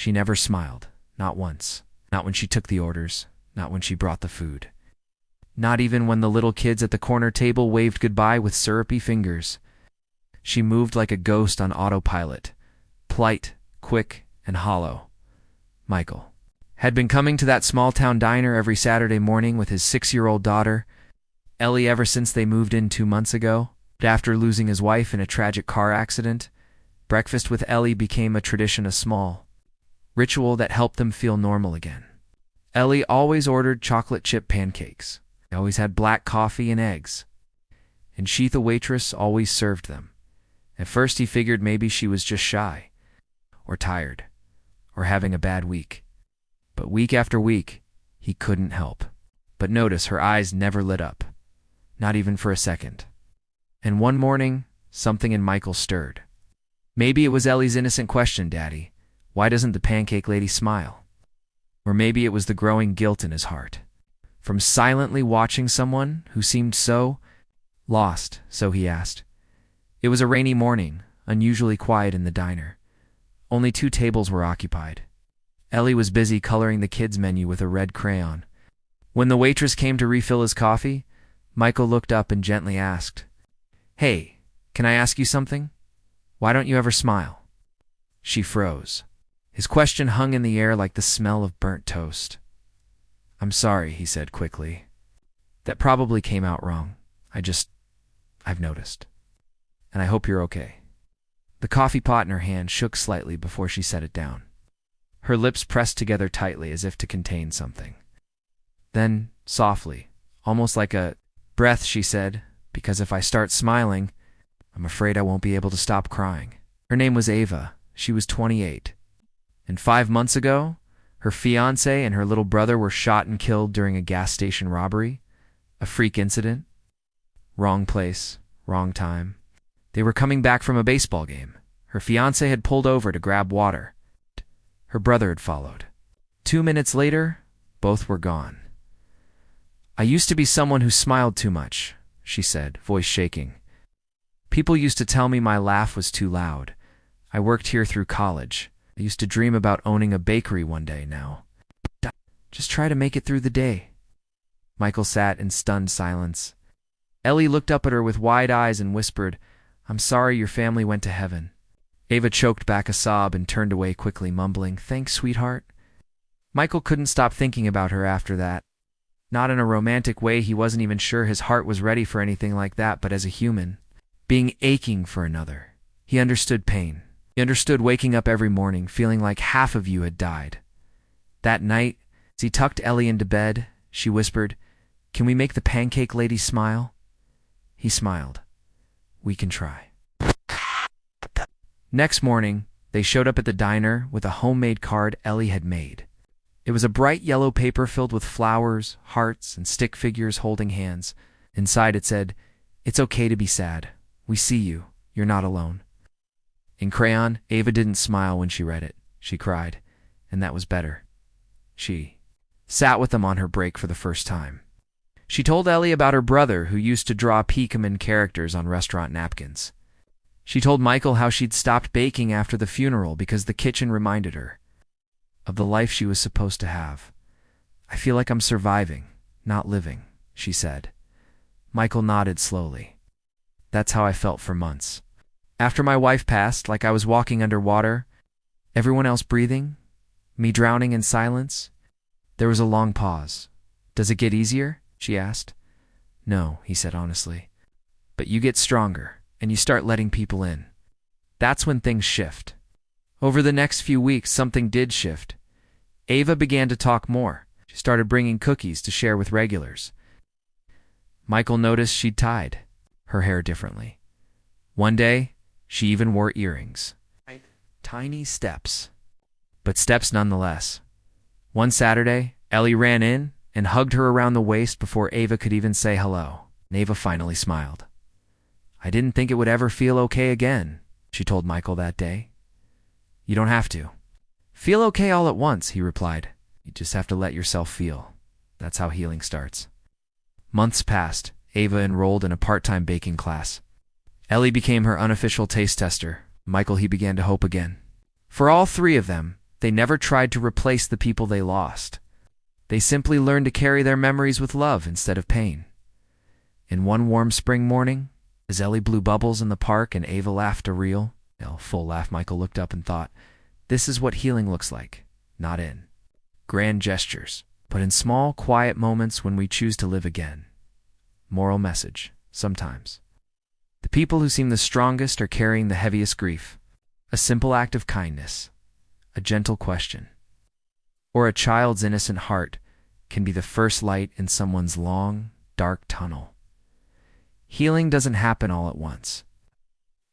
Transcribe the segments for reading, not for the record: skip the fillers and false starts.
She never smiled, not once. Not when she took the orders, not when she brought the food. Not even when the little kids at the corner table waved goodbye with syrupy fingers. She moved like a ghost on autopilot, polite, quick, and hollow. Michael had been coming to that small-town diner every Saturday morning with his 6-year-old daughter, Ellie, ever since they moved in 2 months ago. After losing his wife in a tragic car accident, breakfast with Ellie became a tradition, a small ritual that helped them feel normal again. Ellie always ordered chocolate chip pancakes. They always had black coffee and eggs. And she, the waitress, always served them. At first he figured maybe she was just shy, or tired, or having a bad week. But week after week, he couldn't help but notice her eyes never lit up, not even for a second. And one morning, something in Michael stirred. Maybe it was Ellie's innocent question, "Daddy, why doesn't the pancake lady smile?" Or maybe it was the growing guilt in his heart from silently watching someone who seemed so lost. So he asked. It was a rainy morning, unusually quiet in the diner. Only 2 tables were occupied. Ellie was busy coloring the kids' menu with a red crayon. When the waitress came to refill his coffee, Michael looked up and gently asked, "Hey, can I ask you something? Why don't you ever smile?" She froze. His question hung in the air like the smell of burnt toast. "I'm sorry," he said quickly. "That probably came out wrong. I've noticed. And I hope you're okay." The coffee pot in her hand shook slightly before she set it down. Her lips pressed together tightly as if to contain something. Then, softly, almost like a breath, she said, "Because if I start smiling, I'm afraid I won't be able to stop crying." Her name was Ava. She was 28. And 5 months ago, her fiancé and her little brother were shot and killed during a gas station robbery. A freak incident. Wrong place, wrong time. They were coming back from a baseball game. Her fiancé had pulled over to grab water. Her brother had followed. 2 minutes later, both were gone. "I used to be someone who smiled too much," she said, voice shaking. "People used to tell me my laugh was too loud. I worked here through college. I used to dream about owning a bakery one day now. Just try to make it through the day." Michael sat in stunned silence. Ellie looked up at her with wide eyes and whispered, "I'm sorry your family went to heaven." Ava choked back a sob and turned away quickly, mumbling, "Thanks, sweetheart." Michael couldn't stop thinking about her after that. Not in a romantic way, he wasn't even sure his heart was ready for anything like that, but as a human, being aching for another. He understood pain. He understood waking up every morning feeling like half of you had died. That night, as he tucked Ellie into bed, she whispered, "Can we make the pancake lady smile?" He smiled. "We can try." Next morning, they showed up at the diner with a homemade card Ellie had made. It was a bright yellow paper filled with flowers, hearts, and stick figures holding hands. Inside it said, "It's okay to be sad. We see you. You're not alone." In crayon, Ava didn't smile when she read it. She cried, and that was better. She sat with them on her break for the first time. She told Ellie about her brother who used to draw Pikamin characters on restaurant napkins. She told Michael how she'd stopped baking after the funeral because the kitchen reminded her of the life she was supposed to have. "I feel like I'm surviving, not living," she said. Michael nodded slowly. "That's how I felt for months. After my wife passed, like I was walking underwater, everyone else breathing, me drowning in silence." There was a long pause. "Does it get easier?" she asked. "No," he said honestly. "But you get stronger, and you start letting people in. That's when things shift." Over the next few weeks, something did shift. Ava began to talk more. She started bringing cookies to share with regulars. Michael noticed she'd tied her hair differently. One day, she even wore earrings. Tiny steps, but steps nonetheless. One Saturday, Ellie ran in and hugged her around the waist before Ava could even say hello. And Ava finally smiled. "I didn't think it would ever feel okay again," she told Michael that day. "You don't have to feel okay all at once," he replied. "You just have to let yourself feel. That's how healing starts." Months passed. Ava enrolled in a part-time baking class. Ellie became her unofficial taste tester. Michael, he began to hope again. For all 3 of them, They never tried to replace the people they lost. They simply learned to carry their memories with love instead of pain. In one warm spring morning, as Ellie blew bubbles in the park and Ava laughed a real, full laugh, Michael looked up and thought, this is what healing looks like, not in grand gestures, but in small, quiet moments when we choose to live again. Moral message, sometimes. The people who seem the strongest are carrying the heaviest grief. A simple act of kindness, a gentle question, or a child's innocent heart can be the first light in someone's long, dark tunnel. Healing doesn't happen all at once,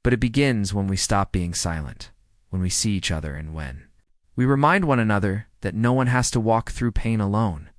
but it begins when we stop being silent, when we see each other and when we remind one another that no one has to walk through pain alone.